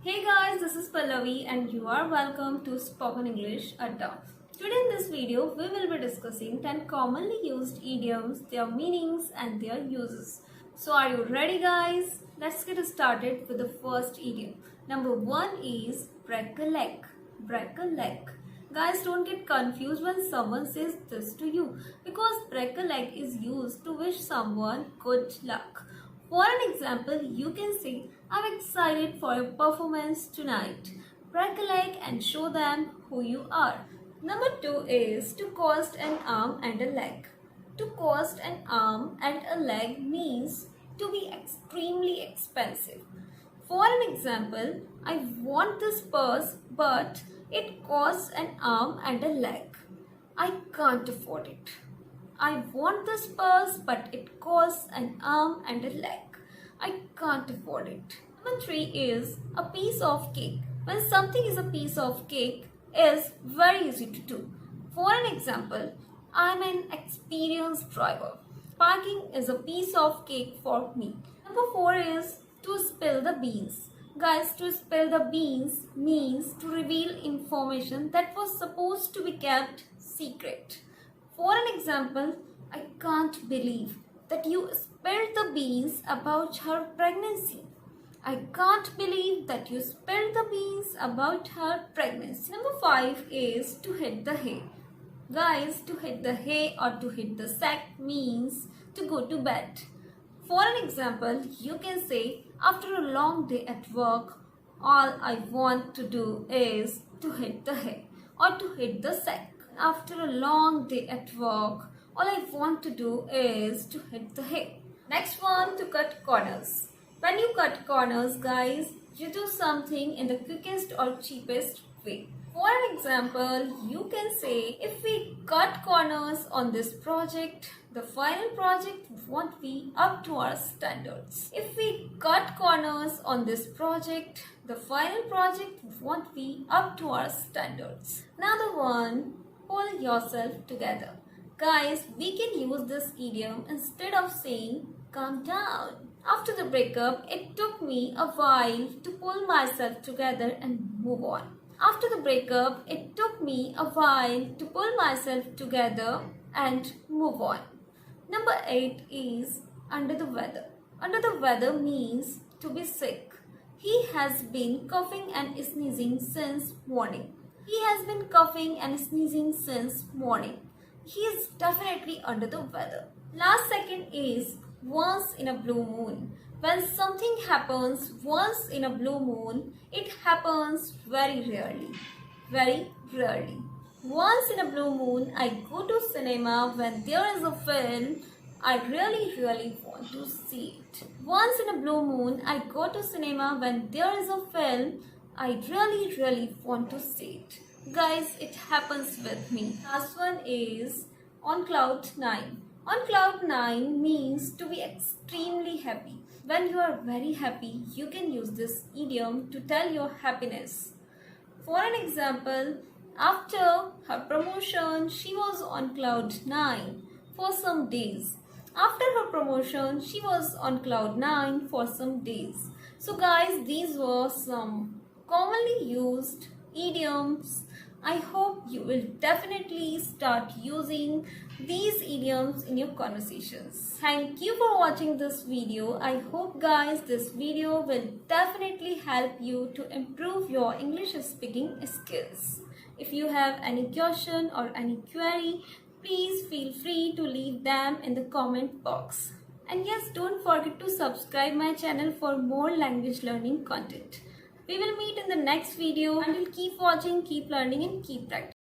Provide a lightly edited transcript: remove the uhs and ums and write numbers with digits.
Hey guys, this is Pallavi and you are welcome to Spoken English Adda. Today in this video, we will be discussing 10 commonly used idioms, their meanings and their uses. So are you ready guys? Let's get started with the first idiom. Number 1 is break a leg. Break a leg. Guys, don't get confused when someone says this to you because break a leg is used to wish someone good luck. For an example, you can say, I'm excited for your performance tonight. Break a leg and show them who you are. Number 2 is to cost an arm and a leg. To cost an arm and a leg means to be extremely expensive. For an example, I want this purse but it costs an arm and a leg. I can't afford it. I want this purse but it costs an arm and a leg. I can't afford it. Number 3 is a piece of cake. When something is a piece of cake, is very easy to do. For an example, I'm an experienced driver. Parking is a piece of cake for me. Number 4 is to spill the beans. Guys, to spill the beans means to reveal information that was supposed to be kept secret. For an example, I can't believe that you spilled the beans about her pregnancy. I can't believe that you spilled the beans about her pregnancy. Number 5 is to hit the hay. Guys, to hit the hay or to hit the sack means to go to bed. For an example, you can say, after a long day at work, all I want to do is to hit the hay or to hit the sack. After a long day at work, all I want to do is to hit the hay. Next one, to cut corners. When you cut corners, guys, you do something in the quickest or cheapest way. For an example, you can say, if we cut corners on this project, the final project won't be up to our standards. If we cut corners on this project, the final project won't be up to our standards. Another one, pull yourself together. Guys, we can use this idiom instead of saying, calm down. After the breakup, it took me a while to pull myself together and move on. After the breakup, it took me a while to pull myself together and move on. Number 8 is under the weather. Under the weather means to be sick. He has been coughing and sneezing since morning. He has been coughing and sneezing since morning. He is definitely under the weather. Last second is once in a blue moon. When something happens once in a blue moon, it happens very rarely. Very rarely. Once in a blue moon, I go to cinema when there is a film I really want to see it. Once in a blue moon, I go to cinema when there is a film I really want to see it. Guys, it happens with me. Last one is on cloud 9. On cloud 9 means to be extremely happy. When you are very happy, you can use this idiom to tell your happiness. For an example, after her promotion, she was on cloud 9 for some days. After her promotion, she was on cloud 9 for some days. So guys, these were some commonly used idioms. I hope you will definitely start using these idioms in your conversations. Thank you for watching this video. I hope guys this video will definitely help you to improve your English speaking skills. If you have any question or any query, please feel free to leave them in the comment box. And yes, don't forget to subscribe my channel for more language learning content. We will meet in the next video. Until keep watching, keep learning and keep practicing.